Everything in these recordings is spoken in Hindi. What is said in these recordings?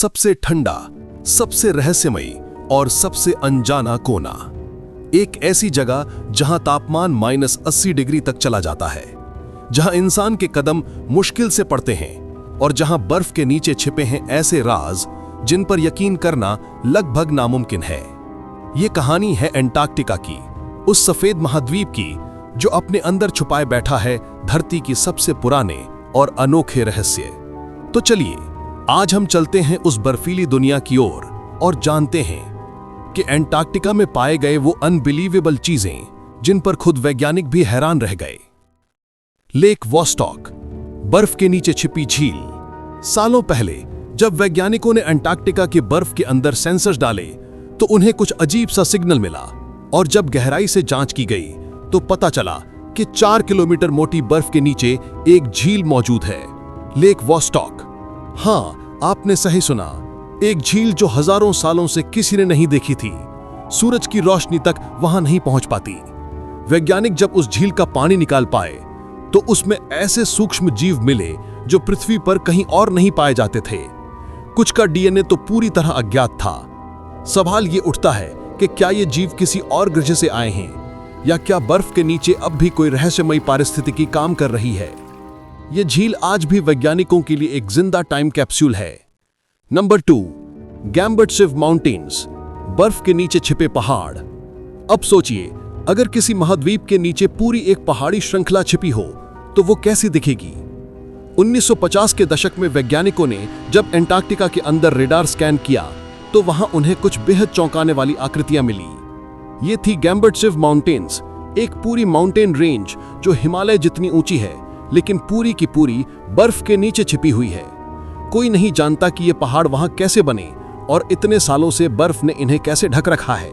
सबसे ठंडा, सबसे रहस्यमयी और सबसे अनजाना कोना। एक ऐसी जगह जहां तापमान -80 डिग्री तक चला जाता है, जहां इंसान के कदम मुश्किल से पड़ते हैं और जहां बर्फ के नीचे छिपे हैं ऐसे राज जिन पर यकीन करना लगभग नामुमकिन है। ये कहानी है एंटार्क्टिका की, उस सफेद महाद्वीप की जो अपने अंदर छुपाए बैठा है धरती की सबसे पुराने और अनोखे रहस्य। तो चलिए आज हम चलते हैं उस बर्फीली दुनिया की ओर और जानते हैं कि एंटार्क्टिका में पाए गए वो अनबिलीवेबल चीजें जिन पर खुद वैज्ञानिक भी हैरान रह गए। लेक वॉस्टॉक, बर्फ के नीचे छिपी झील। सालों पहले जब वैज्ञानिकों ने एंटार्क्टिका के बर्फ के अंदर सेंसर्स डाले तो उन्हें कुछ अजीब सा सिग्नल मिला, और जब गहराई से जांच की गई तो पता चला कि 4 किलोमीटर मोटी बर्फ के नीचे एक झील मौजूद है, लेक वॉस्टॉक। हाँ, आपने सही सुना, एक झील जो हजारों सालों से किसी ने नहीं देखी थी। सूरज की रोशनी तक वहां नहीं पहुंच पाती। वैज्ञानिक जब उस झील का पानी निकाल पाए तो उसमें ऐसे सूक्ष्म जीव मिले जो पृथ्वी पर कहीं और नहीं पाए जाते थे। कुछ का डीएनए तो पूरी तरह अज्ञात था। सवाल ये उठता है कि क्या ये जीव किसी और ग्रह से आए हैं, या क्या बर्फ के नीचे अब भी कोई रहस्यमयी पारिस्थितिकी काम कर रही है। यह झील आज भी वैज्ञानिकों के लिए एक जिंदा टाइम कैप्सूल है। नंबर 2, गैम्बर्टसिव माउंटेन्स, बर्फ के नीचे छिपे पहाड़। अब सोचिए, अगर किसी महाद्वीप के नीचे पूरी एक पहाड़ी श्रृंखला छिपी हो तो वो कैसी दिखेगी। 1950 के दशक में वैज्ञानिकों ने जब एंटार्क्टिका के अंदर रेडार स्कैन किया तो वहां उन्हें कुछ बेहद चौंकाने वाली आकृतियां मिली। ये थी गैम्बर्टसिव माउंटेन्स, एक पूरी माउंटेन रेंज जो हिमालय जितनी ऊंची है लेकिन पूरी की पूरी बर्फ के नीचे छिपी हुई है। कोई नहीं जानता कि ये पहाड़ वहां कैसे बने और इतने सालों से बर्फ ने इन्हें कैसे ढक रखा है।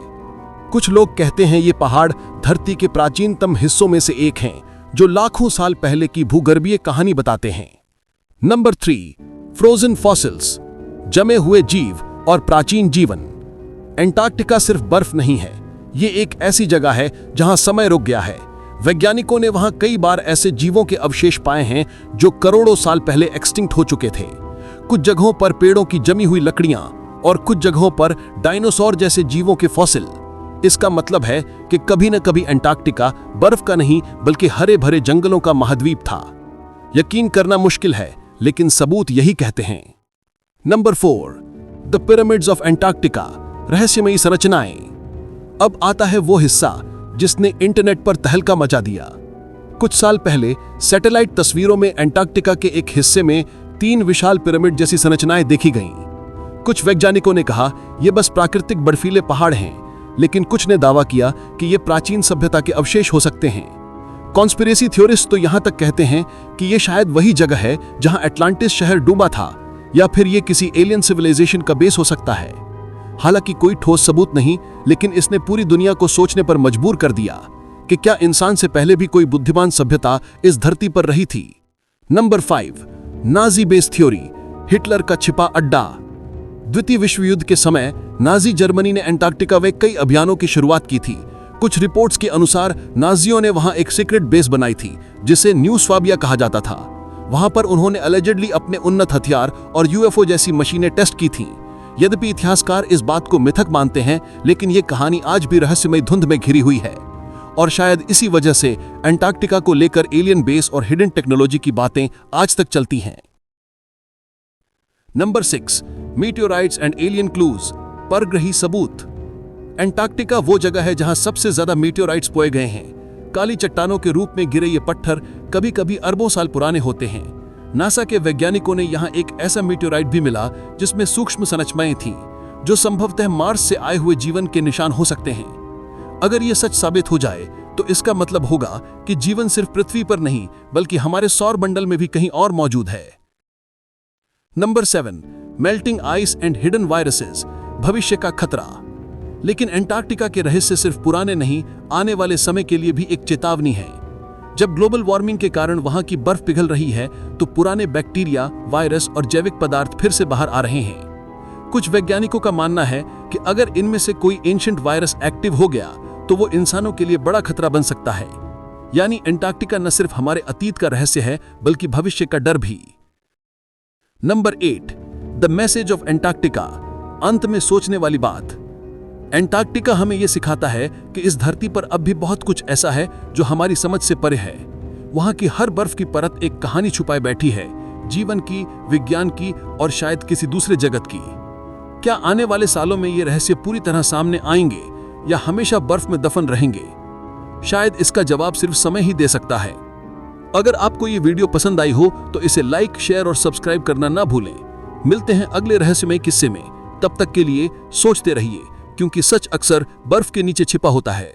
कुछ लोग कहते हैं ये पहाड़ धरती के प्राचीनतम हिस्सों में से एक हैं जो लाखों साल पहले की भूगर्भीय कहानी बताते हैं। नंबर 3, फ्रोजन फॉसिल्स, जमे हुए जीव और प्राचीन जीवन। एंटार्क्टिका सिर्फ बर्फ नहीं है, ये एक ऐसी जगह है जहां समय रुक गया है। वैज्ञानिकों ने वहां कई बार ऐसे जीवों के अवशेष पाए हैं जो करोड़ों साल पहले एक्सटिंक्ट हो चुके थे। कुछ जगहों पर पेड़ों की जमी हुई लकड़ियां और कुछ जगहों पर डायनासोर जैसे जीवों के फॉसिल। इसका मतलब है कि कभी न कभी एंटार्क्टिका बर्फ का नहीं बल्कि हरे भरे जंगलों का महाद्वीप था। यकीन करना मुश्किल है, लेकिन सबूत यही कहते हैं। Number 4, the pyramids of Antarctica, रहस्यमयी संरचनाएं। अब आता है वो हिस्सा जिसने इंटरनेट पर तहलका मचा दिया। कुछ साल पहले सैटेलाइट तस्वीरों में एंटार्क्टिका के एक हिस्से में 3 विशाल पिरामिड जैसी संरचनाएं देखी गईं। कुछ वैज्ञानिकों ने कहा यह बस प्राकृतिक बर्फीले पहाड़ हैं, लेकिन कुछ ने दावा किया कि ये प्राचीन सभ्यता के अवशेष हो सकते हैं। कॉन्स्पिरेसी थ्योरिस्ट तो यहां तक कहते हैं कि यह शायद वही जगह है जहां अटलांटिस शहर डूबा था, या फिर यह किसी एलियन सिविलाइजेशन का बेस हो सकता है। हालांकि कोई ठोस सबूत नहीं, लेकिन इसने पूरी दुनिया को सोचने पर मजबूर कर दिया कि क्या इंसान से पहले भी कोई बुद्धिमान सभ्यता इस धरती पर रही थी। Number 5, Nazi base theory, Hitler का छिपा अड्डा। द्वितीय विश्व युद्ध के समय नाजी जर्मनी ने एंटार्क्टिका में कई अभियानों की शुरुआत की थी। कुछ रिपोर्ट्स के अनुसार नाजियों ने वहां एक सीक्रेट बेस बनाई थी जिसे न्यू स्वाबिया कहा जाता था। वहां पर उन्होंने अलेजेडली अपने उन्नत हथियार और यूएफओ जैसी मशीनें टेस्ट की थीं। यद्यपि इतिहासकार इस बात को मिथक मानते हैं, लेकिन यह कहानी आज भी रहस्यमय धुंध में घिरी हुई है, और शायद इसी वजह से एंटार्क्टिका को लेकर एलियन बेस और हिडन टेक्नोलॉजी की बातें आज तक चलती हैं। Number 6, meteorites and alien clues, परग्रही सबूत। एंटार्क्टिका वो जगह है जहां सबसे ज्यादा मीटियोराइट्स पाए गए हैं। काली चट्टानों के रूप में गिरे ये पत्थर कभी कभी अरबों साल पुराने होते हैं। नासा के वैज्ञानिकों ने यहां एक ऐसा मीटियोराइट भी मिला जिसमें सूक्ष्म संरचनाएं थीं जो संभवतः मार्स से आए हुए जीवन के निशान हो सकते हैं। अगर यह सच साबित हो जाए तो इसका मतलब होगा कि जीवन सिर्फ पृथ्वी पर नहीं बल्कि हमारे सौर मंडल में भी कहीं और मौजूद है। Number 7, melting ice and hidden viruses, भविष्य का खतरा। लेकिन एंटार्क्टिका के रहस्य सिर्फ पुराने नहीं, आने वाले समय के लिए भी एक चेतावनी है। जब ग्लोबल वार्मिंग के कारण वहां की बर्फ पिघल रही है तो पुराने बैक्टीरिया, वायरस और जैविक पदार्थ फिर से बाहर आ रहे हैं। कुछ वैज्ञानिकों का मानना है कि अगर इनमें से कोई एंशिएंट वायरस एक्टिव हो गया तो वो इंसानों के लिए बड़ा खतरा बन सकता है। यानी एंटार्क्टिका न सिर्फ हमारे अतीत का रहस्य है बल्कि भविष्य का डर भी। Number 8, the message of Antarctica. अंत में सोचने वाली बात। एंटार्क्टिका हमें यह सिखाता है कि इस धरती पर अब भी बहुत कुछ ऐसा है जो हमारी समझ से परे है। वहां की हर बर्फ की परत एक कहानी छुपाए बैठी है, जीवन की, विज्ञान की और शायद किसी दूसरे जगत की। क्या आने वाले सालों में ये रहस्य पूरी तरह सामने आएंगे या हमेशा बर्फ में दफन रहेंगे? शायद इसका जवाब सिर्फ समय ही दे सकता है। अगर आपको ये वीडियो पसंद आई हो तो इसे लाइक, शेयर और सब्सक्राइब करना ना भूलें। मिलते हैं अगले रहस्यमय किस्से में। तब तक के लिए सोचते रहिए, क्योंकि सच अक्सर बर्फ के नीचे छिपा होता है।